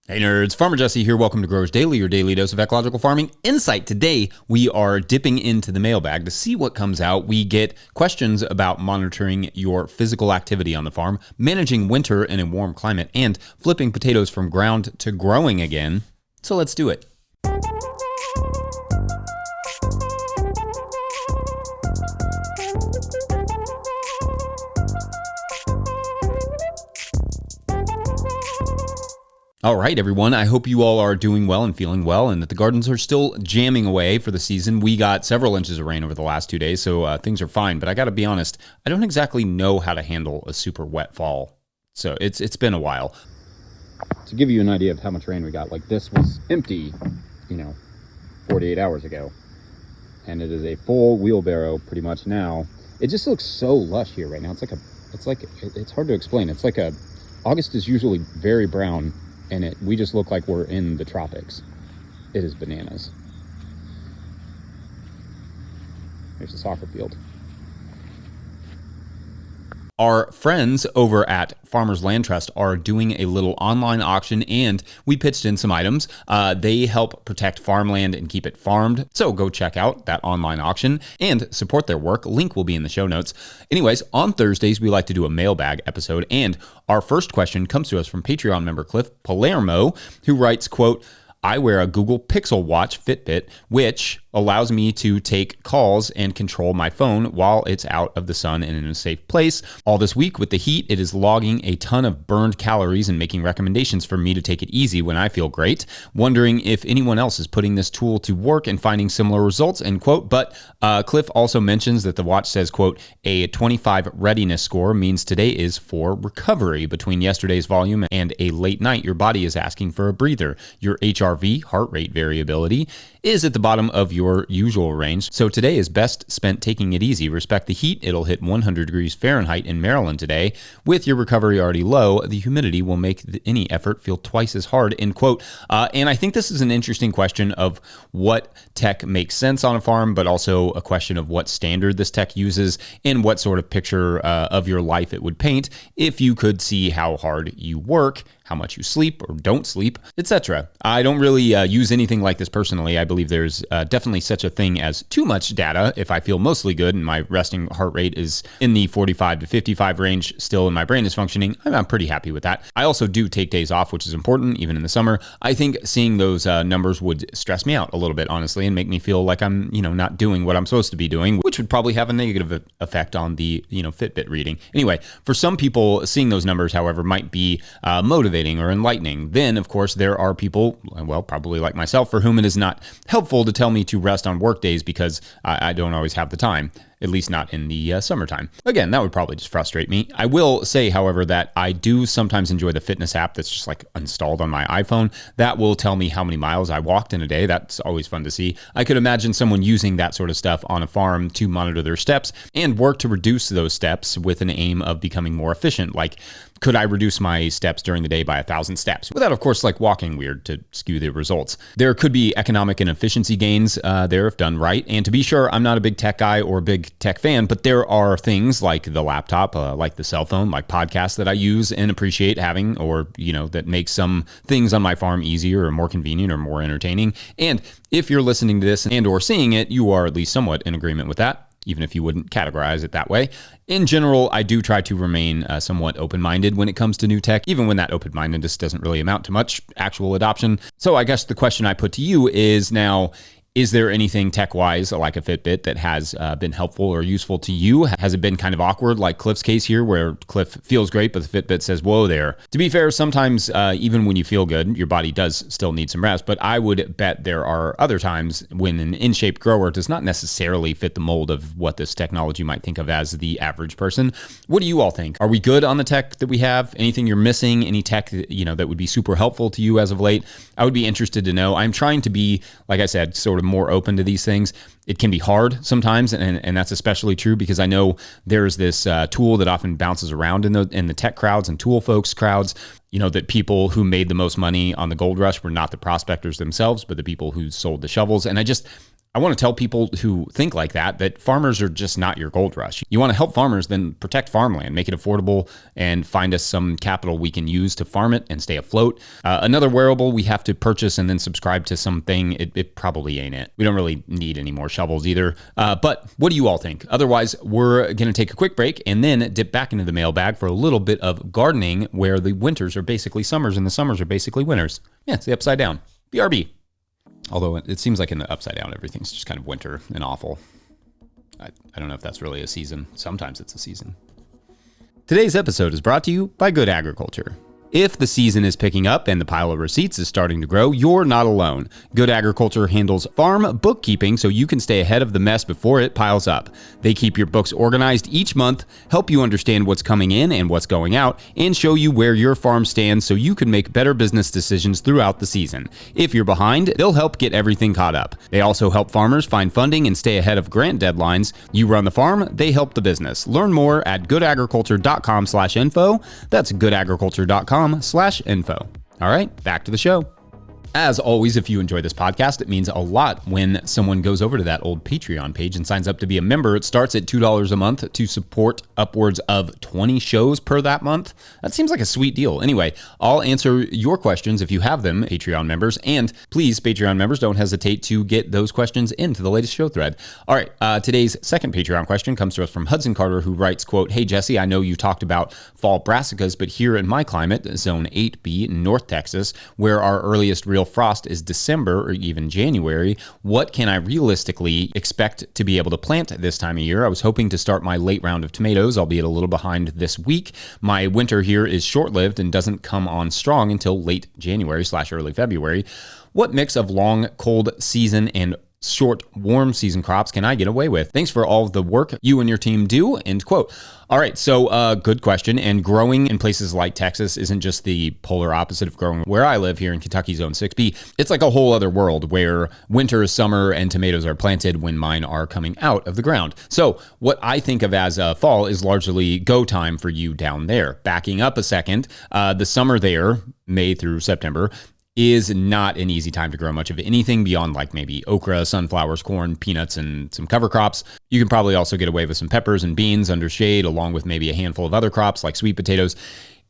Hey nerds, Farmer Jesse here. Welcome to Growers Daily, your daily dose of ecological farming insight. Today, we are dipping into the mailbag to see what comes out. We get questions about monitoring your physical activity on the farm, managing winter in a warm climate, and flipping potatoes from ground to growing again. So let's do it. All right, everyone. I hope you all are doing well and feeling well and that the gardens are still jamming away for the season. We got several inches of rain over the last 2 days, so things are fine. But I got to be honest, I don't exactly know how to handle a super wet fall. So it's been a while. To give you an idea of how much rain we got, like this was empty, 48 hours ago. And it is a full wheelbarrow pretty much now. It just looks so lush here right now. It's hard to explain. It's like August is usually very brown. And we just look like we're in the tropics. It is bananas. There's the soccer field. Our friends over at Farmers Land Trust are doing a little online auction, and we pitched in some items. They help protect farmland and keep it farmed. So go check out that online auction and support their work. Link will be in the show notes. Anyways, on Thursdays, we like to do a mailbag episode, and our first question comes to us from Patreon member Cliff Palermo, who writes, quote, I wear a Google Pixel Watch Fitbit, which allows me to take calls and control my phone while it's out of the sun and in a safe place. All this week with the heat, it is logging a ton of burned calories and making recommendations for me to take it easy when I feel great. Wondering if anyone else is putting this tool to work and finding similar results, end quote. But Cliff also mentions that the watch says, quote, a 25 readiness score means today is for recovery. Between yesterday's volume and a late night, your body is asking for a breather. Your HRV, heart rate variability, is at the bottom of your usual range, so today is best spent taking it easy. Respect the heat. It'll hit 100 degrees Fahrenheit in Maryland today. With your recovery already low, the humidity will make any effort feel twice as hard, end quote. And I think this is an interesting question of what tech makes sense on a farm, but also a question of what standard this tech uses and what sort of picture of your life it would paint if you could see how hard you work, how much you sleep or don't sleep, etc. I don't really use anything like this personally. I believe there's definitely such a thing as too much data. If I feel mostly good and my resting heart rate is in the 45 to 55 range still and my brain is functioning, I'm pretty happy with that. I also do take days off, which is important, even in the summer. I think seeing those numbers would stress me out a little bit, honestly, and make me feel like I'm, not doing what I'm supposed to be doing, which would probably have a negative effect on the, Fitbit reading. Anyway, for some people, seeing those numbers, however, might be motivating or enlightening. Then, of course, there are people, well, probably like myself, for whom it is not helpful to tell me to rest on work days because I don't always have the time, at least not in the summertime. Again, that would probably just frustrate me. I will say, however, that I do sometimes enjoy the fitness app that's just like installed on my iPhone. That will tell me how many miles I walked in a day. That's always fun to see. I could imagine someone using that sort of stuff on a farm to monitor their steps and work to reduce those steps with an aim of becoming more efficient. Like, could I reduce my steps during the day by 1,000 steps without, of course, like walking weird to skew the results? There could be economic and efficiency gains there if done right. And to be sure, I'm not a big tech guy or a big tech fan, but there are things like the laptop, like the cell phone, like podcasts that I use and appreciate having, or, that make some things on my farm easier or more convenient or more entertaining. And if you're listening to this and or seeing it, you are at least somewhat in agreement with that, even if you wouldn't categorize it that way. In general, I do try to remain somewhat open-minded when it comes to new tech, even when that open-mindedness doesn't really amount to much actual adoption. So I guess the question I put to you is now, is there anything tech-wise, like a Fitbit, that has been helpful or useful to you? Has it been kind of awkward, like Cliff's case here, where Cliff feels great, but the Fitbit says, whoa there? To be fair, sometimes even when you feel good, your body does still need some rest, but I would bet there are other times when an in-shape grower does not necessarily fit the mold of what this technology might think of as the average person. What do you all think? Are we good on the tech that we have? Anything you're missing? Any tech that would be super helpful to you as of late? I would be interested to know. I'm trying to be, like I said, sort of more open to these things. It can be hard sometimes, and that's especially true because I know there's this tool that often bounces around in the tech crowds and tool folks crowds, that people who made the most money on the gold rush were not the prospectors themselves, but the people who sold the shovels. And I want to tell people who think like that farmers are just not your gold rush. You want to help farmers, then protect farmland, make it affordable, and find us some capital we can use to farm it and stay afloat. Another wearable we have to purchase and then subscribe to something, it probably ain't it. We don't really need any more shovels either. But what do you all think? Otherwise, we're going to take a quick break and then dip back into the mailbag for a little bit of gardening where the winters are basically summers and the summers are basically winters. Yeah, it's the upside down. BRB. Although it seems like in the upside down, everything's just kind of winter and awful. I don't know if that's really a season. Sometimes it's a season. Today's episode is brought to you by Good Agriculture. If the season is picking up and the pile of receipts is starting to grow, you're not alone. Good Agriculture handles farm bookkeeping so you can stay ahead of the mess before it piles up. They keep your books organized each month, help you understand what's coming in and what's going out, and show you where your farm stands so you can make better business decisions throughout the season. If you're behind, they'll help get everything caught up. They also help farmers find funding and stay ahead of grant deadlines. You run the farm, they help the business. Learn more at goodagriculture.com/info. That's goodagriculture.com/info. All right, back to the show. As always, if you enjoy this podcast, it means a lot when someone goes over to that old Patreon page and signs up to be a member. It starts at $2 a month to support upwards of 20 shows per that month. That seems like a sweet deal. Anyway, I'll answer your questions if you have them, Patreon members. And please, Patreon members, don't hesitate to get those questions into the latest show thread. All right, today's second Patreon question comes to us from Hudson Carter, who writes, quote, "Hey, Jesse, I know you talked about fall brassicas, but here in my climate, zone 8B, North Texas, where our earliest real frost is December or even January, what can I realistically expect to be able to plant this time of year? I was hoping to start my late round of tomatoes, albeit a little behind this week. My winter here is short-lived and doesn't come on strong until late January/early February. What mix of long, cold season and short, warm season crops can I get away with? Thanks for all of the work you and your team do," end quote. All right, so good question. And growing in places like Texas isn't just the polar opposite of growing where I live here in Kentucky, Zone 6B. It's like a whole other world where winter is summer and tomatoes are planted when mine are coming out of the ground. So what I think of as fall is largely go time for you down there. Backing up a second, the summer there, May through September, is not an easy time to grow much of anything beyond like maybe okra, sunflowers, corn, peanuts, and some cover crops. You can probably also get away with some peppers and beans under shade, along with maybe a handful of other crops like sweet potatoes.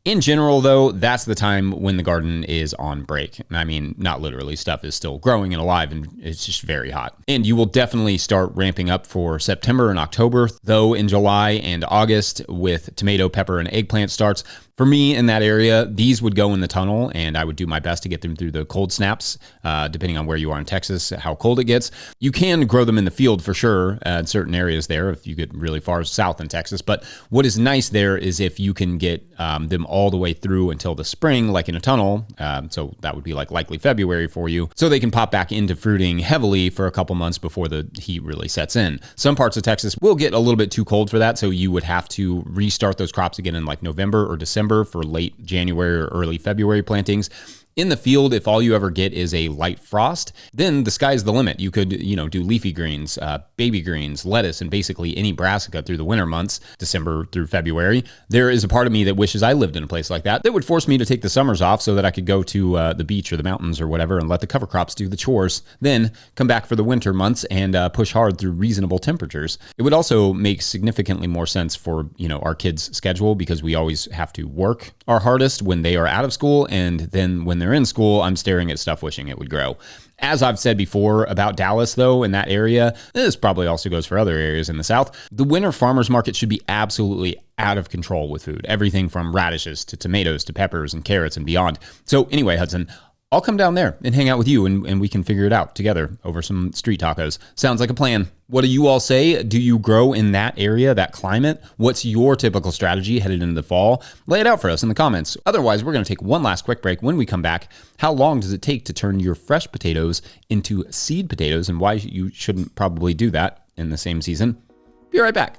In general, though, that's the time when the garden is on break. I mean, not literally, stuff is still growing and alive, and it's just very hot. And you will definitely start ramping up for September and October, though in July and August with tomato, pepper, and eggplant starts. For me in that area, these would go in the tunnel, and I would do my best to get them through the cold snaps, depending on where you are in Texas, how cold it gets. You can grow them in the field for sure in certain areas there if you get really far south in Texas. But what is nice there is if you can get them all the way through until the spring, like in a tunnel. So that would be like likely February for you. So they can pop back into fruiting heavily for a couple months before the heat really sets in. Some parts of Texas will get a little bit too cold for that. So you would have to restart those crops again in like November or December for late January or early February plantings. In the field, if all you ever get is a light frost, then the sky's the limit. You could, do leafy greens, baby greens, lettuce, and basically any brassica through the winter months, December through February. There is a part of me that wishes I lived in a place like that. That would force me to take the summers off so that I could go to the beach or the mountains or whatever and let the cover crops do the chores. Then come back for the winter months and push hard through reasonable temperatures. It would also make significantly more sense for, our kids' schedule because we always have to work our hardest when they are out of school, and then when they're in school, I'm staring at stuff wishing it would grow. As I've said before about Dallas, though, in that area, this probably also goes for other areas in the South, the winter farmers market should be absolutely out of control with food. Everything from radishes to tomatoes to peppers and carrots and beyond. So anyway, Hudson, I'll come down there and hang out with you and we can figure it out together over some street tacos. Sounds like a plan. What do you all say? Do you grow in that area, that climate? What's your typical strategy headed into the fall? Lay it out for us in the comments. Otherwise, we're going to take one last quick break. When we come back, how long does it take to turn your fresh potatoes into seed potatoes and why you shouldn't probably do that in the same season? Be right back.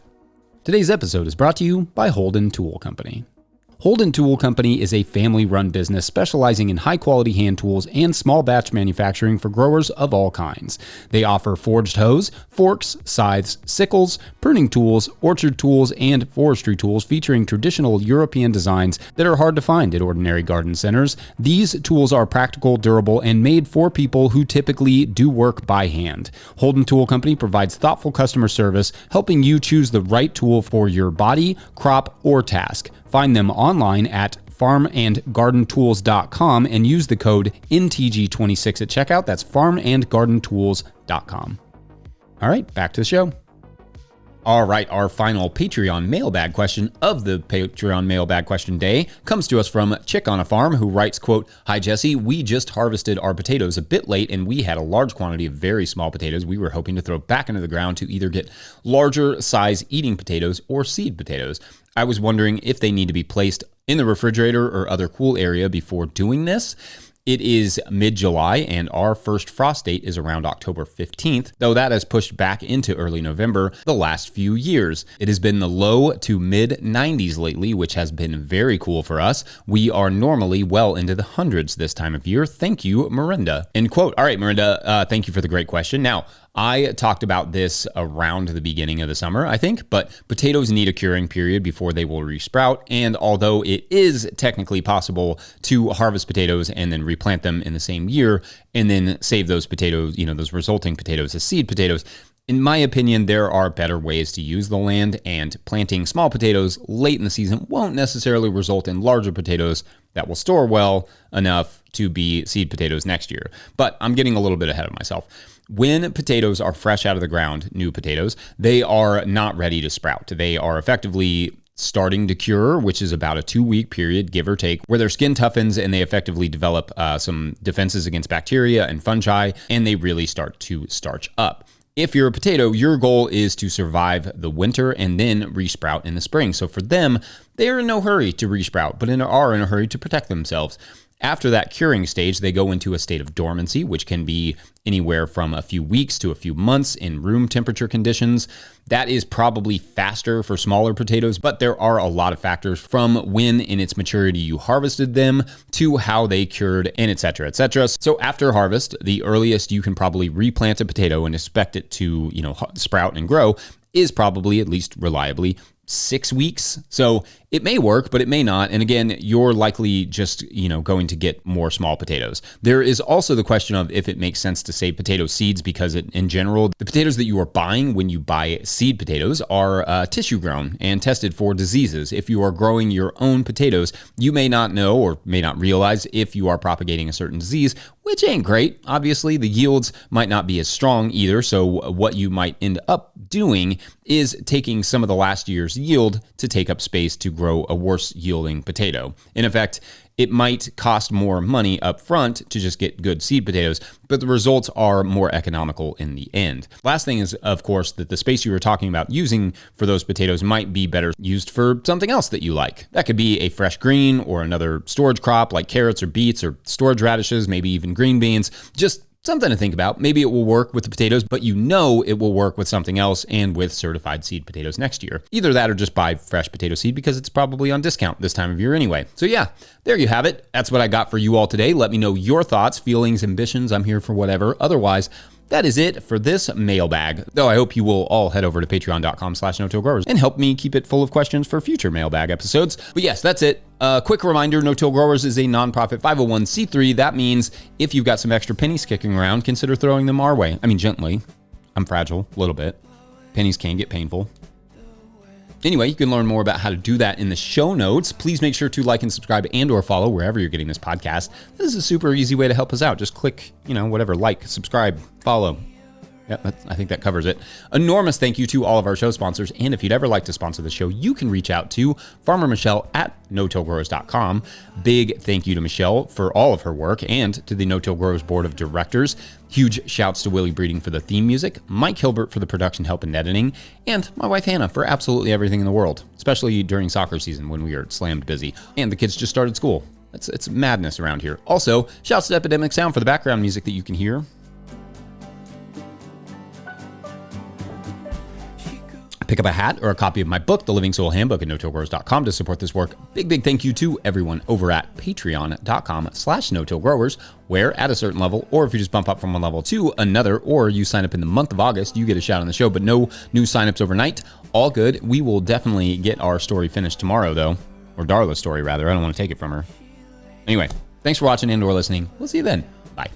Today's episode is brought to you by Holden Tool Company. Holden Tool Company is a family-run business specializing in high-quality hand tools and small batch manufacturing for growers of all kinds. They offer forged hoes, forks, scythes, sickles, pruning tools, orchard tools, and forestry tools featuring traditional European designs that are hard to find at ordinary garden centers. These tools are practical, durable, and made for people who typically do work by hand. Holden Tool Company provides thoughtful customer service, helping you choose the right tool for your body, crop, or task. Find them online at farmandgardentools.com and use the code NTG26 at checkout. That's farmandgardentools.com. All right, back to the show. All right, our final Patreon mailbag question of the Patreon mailbag question day comes to us from Chick on a Farm, who writes, quote, "Hi, Jesse. We just harvested our potatoes a bit late, and we had a large quantity of very small potatoes we were hoping to throw back into the ground to either get larger size eating potatoes or seed potatoes. I was wondering if they need to be placed in the refrigerator or other cool area before doing this. It is mid-July, and our first frost date is around October 15th, though that has pushed back into early November the last few years. It has been the low to mid-90s lately, which has been very cool for us. We are normally well into the hundreds this time of year. Thank you, Miranda." End quote. All right, Miranda, thank you for the great question. Now, I talked about this around the beginning of the summer, I think, but potatoes need a curing period before they will resprout. And although it is technically possible to harvest potatoes and then replant them in the same year and then save those potatoes, those resulting potatoes as seed potatoes, in my opinion, there are better ways to use the land, and planting small potatoes late in the season won't necessarily result in larger potatoes that will store well enough to be seed potatoes next year. But I'm getting a little bit ahead of myself. When potatoes are fresh out of the ground, new potatoes, they are not ready to sprout. They are effectively starting to cure, which is about a 2-week period, give or take, where their skin toughens and they effectively develop some defenses against bacteria and fungi, and they really start to starch up. If you're a potato, your goal is to survive the winter and then resprout in the spring. So for them, they are in no hurry to resprout, but are in a hurry to protect themselves. After that curing stage, they go into a state of dormancy, which can be anywhere from a few weeks to a few months in room temperature conditions. That is probably faster for smaller potatoes, but there are a lot of factors from when in its maturity you harvested them to how they cured and et cetera, et cetera. So after harvest, the earliest you can probably replant a potato and expect it to, sprout and grow is probably, at least reliably, 6 weeks. So it may work, but it may not. And again, you're likely just, going to get more small potatoes. There is also the question of if it makes sense to save potato seeds, because in general, the potatoes that you are buying when you buy seed potatoes are tissue grown and tested for diseases. If you are growing your own potatoes, you may not know or may not realize if you are propagating a certain disease, which ain't great. Obviously, the yields might not be as strong either. So what you might end up doing is taking some of the last year's yield to take up space to grow a worse yielding potato. In effect, it might cost more money up front to just get good seed potatoes, but the results are more economical in the end. Last thing is, of course, that the space you were talking about using for those potatoes might be better used for something else that you like. That could be a fresh green or another storage crop like carrots or beets or storage radishes, maybe even green beans. Just something to think about. Maybe it will work with the potatoes, but it will work with something else and with certified seed potatoes next year. Either that or just buy fresh potato seed because it's probably on discount this time of year anyway. So yeah, there you have it. That's what I got for you all today. Let me know your thoughts, feelings, ambitions. I'm here for whatever. Otherwise, that is it for this mailbag. Though I hope you will all head over to patreon.com/no-till-growers and help me keep it full of questions for future mailbag episodes. But yes, that's it. Quick reminder, No-Till Growers is a nonprofit 501c3. That means if you've got some extra pennies kicking around, consider throwing them our way. I mean, gently. I'm fragile, a little bit. Pennies can get painful. Anyway, you can learn more about how to do that in the show notes. Please make sure to like and subscribe and or follow wherever you're getting this podcast. This is a super easy way to help us out. Just click, whatever, like, subscribe, follow. Yep, I think that covers it. Enormous thank you to all of our show sponsors. And if you'd ever like to sponsor the show, you can reach out to Farmer Michelle at no-tillgrowers.com. Big thank you to Michelle for all of her work and to the No-Till Growers Board of Directors. Huge shouts to Willie Breeding for the theme music, Mike Hilbert for the production help and editing, and my wife Hannah for absolutely everything in the world, especially during soccer season when we are slammed busy and the kids just started school. It's madness around here. Also, shouts to Epidemic Sound for the background music that you can hear. pick up a hat or a copy of my book, The Living Soul Handbook, at no-tillgrowers.com to support this work. Big thank you to everyone over at patreon.com/no-tillgrowers, where at a certain level, or if you just bump up from one level to another, or you sign up in the month of August, you get a shout on the show, but no new signups overnight. All good. We will definitely get our story finished tomorrow, though. Or Darla's story, rather. I don't want to take it from her. Anyway, thanks for watching and or listening. We'll see you then. Bye.